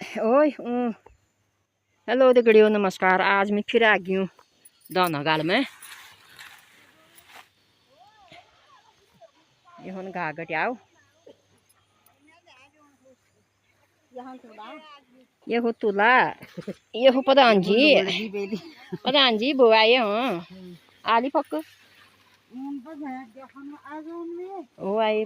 ओए हेलो दगड़ियों, नमस्कार। आज मैं फिर आ गई हूँ दानागाल में। ये हूँ घा गटियाओ, ये हूँ तुला, ये हूँ प्रधान जी वो आए हूँ आली पक ओ आए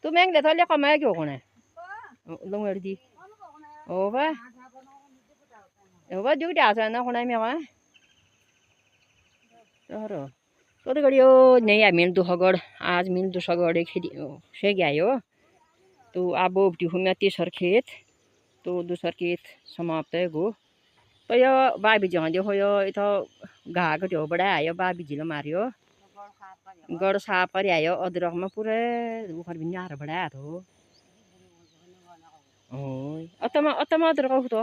तू मैंग ले थोड़े कमाया क्यों कोने लोग अर्दी ओबा ड्यूटी आसा ना कोने में वहाँ तो गड़ियो नहीं आ मिल दुखगढ़ आज मिल दुखगढ़ खेती से गया यो तो अब मैं तीसर खेत तो दूसर खेत समाप्त है गो तो यो बाबी जहाँ देखो यो इतो घा गटियो बड़ा आयो बाबी जिलो मारियो गड़ साफ कर आयो अदरक में पूरे उखर भी यार बड़ा तो ओय अतमा अदरक हो तो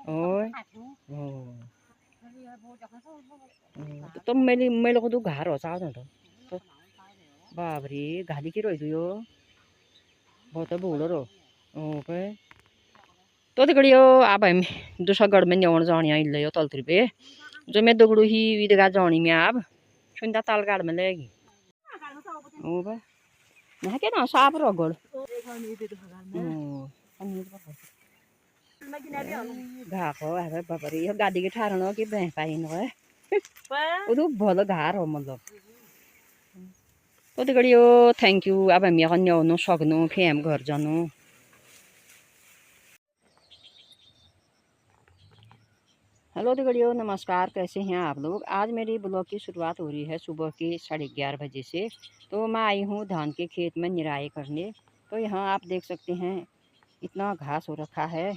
ओय तो मैले को तो घर हो चाह तो बाबरी गाली की रोई यो बहुत बोलो रो ओके तो गड़ियो अब हम दूसरा गढ़ में न्योण जानी इल्ले तलतिर पे जो मैं दगड़ू ही विदगा जानी में अब सुंदा ताल गाड़ में लेगी ओ बे ना के ना साफ रो गड़ घा को है बाबरी यो गाड़ी के ठारण की बह पाई न उदु भलो घर हो मतलब तो गड़ियो थैंक यू। अब हम यहाँ न्योनु सक्नु फिर हम घर जानु। हेलो दगड़ियों, नमस्कार। कैसे हैं आप लोग। आज मेरी ब्लॉग की शुरुआत हो रही है सुबह के 11:30 बजे से। तो मैं आई हूँ धान के खेत में निराई करने। तो यहाँ आप देख सकते हैं इतना घास हो रखा है।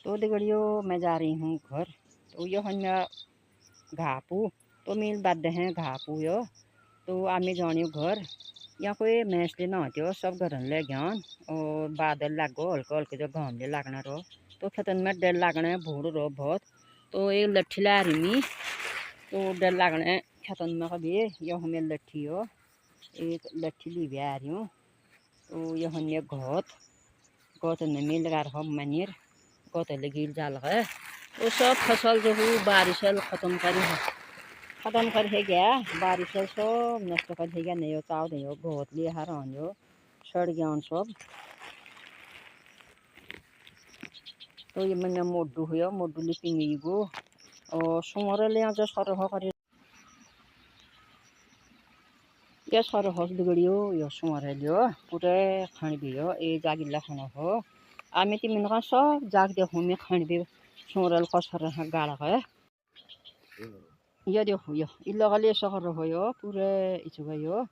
तो दगड़ियों मैं जा रही हूँ घर। तो यो हम घापू तो मिल बाध्य हैं घापू यो तो आमे जानी घर यहाँ कोई मैसले ना होते सब घर ले ज्ञान और बादल लागो हल्का हल्का जो घामले लागना रो तो खेतन में डर लागना है भूड़ रो बहुत। तो एक लट्ठी ला रही मी तो डर लागना है खेतन में कभी यह हमें लट्ठी हो एक लट्ठी ली भी आ रही हूँ। तो यह हमने गौत में मिल लगा रहा मनीर गौत लगी जाल है। तो सब फसल जो है बारिश खत्म कर है गया बारिश सब नष्ट कर है गया नहीं हो चाव नहीं हो बहुत लिए हर हो सड़ गया सब। तो ये मैंने मोडू हुआ मोडू लिपिंग गो और सुमर ले जो सर कर ये सर हस दुगड़ियो यो सुमर लियो पूरे खान भी हो ये जागिला खाना हो आमे तीन का सब जाग देखो में खान भी सुमरल कसर गाड़ा है ये देखो यो इलगले सहर हो यो पूरे इचुगा यो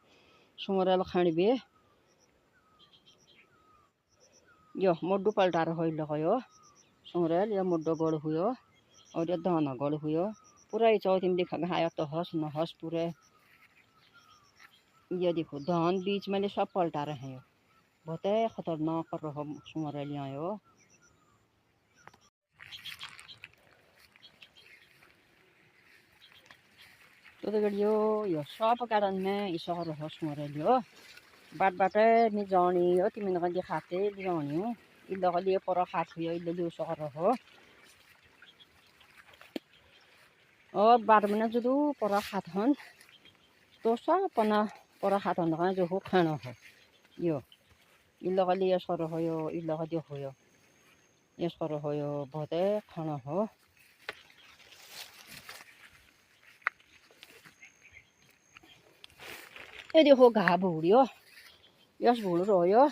सुमरल खान भी यो मोडू पलटार हो यो सुमरल ये मोडो गड़ हुयो और ये दाना गड़ हुयो पूरा चौथिन दिखा गया तो हंस न हंस पूरे ये देखो धान बीच में सब पलटा रहे हैं बहुत खतरनाक कर रहा सुमरल यहाँ। तो गड़ियो यो सब कारण में इसर हो सुमरल हो बाट बाटे नि जानी हो तिमी नका दिखाते जानी हो इल्ल लिए पर खात हुई इल्ल लियो सकर हो और बाट में जुदू पर खात हन तो सब पना पर खात हन का जो हो खाना हो यो इल्ल लिए सर हो यो इल्ल दियो हो यो ये सर हो यो बहुत खाना हो। ये देखो घा भूड़ियो यस भूड़ रो यो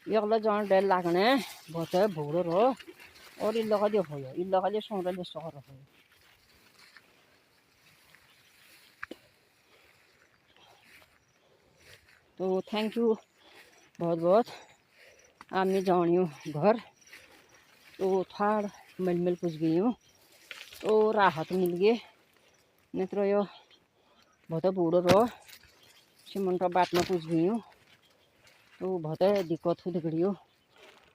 यगला जान डेल लागने बहुत भूड़ रो और इल्ल देखो यो इल्ल सुमरल सकर हो। तो थैंक यू बहुत बहुत। अब मैं जानी हूँ घर तो थाड़ मिल पूछ गई हूँ तो राहत मिल गई नहीं तो यो बहुत बूढ़ो रो सीमेंट बाट में पूछ गई हूँ तो बहुत दिक्कत हो दिगड़ी हो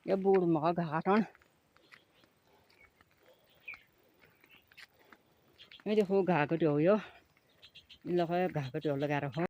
ये बूढ़ मगा घाटन मैं देखो घा कटियो यो घा कटियो लगा रखो।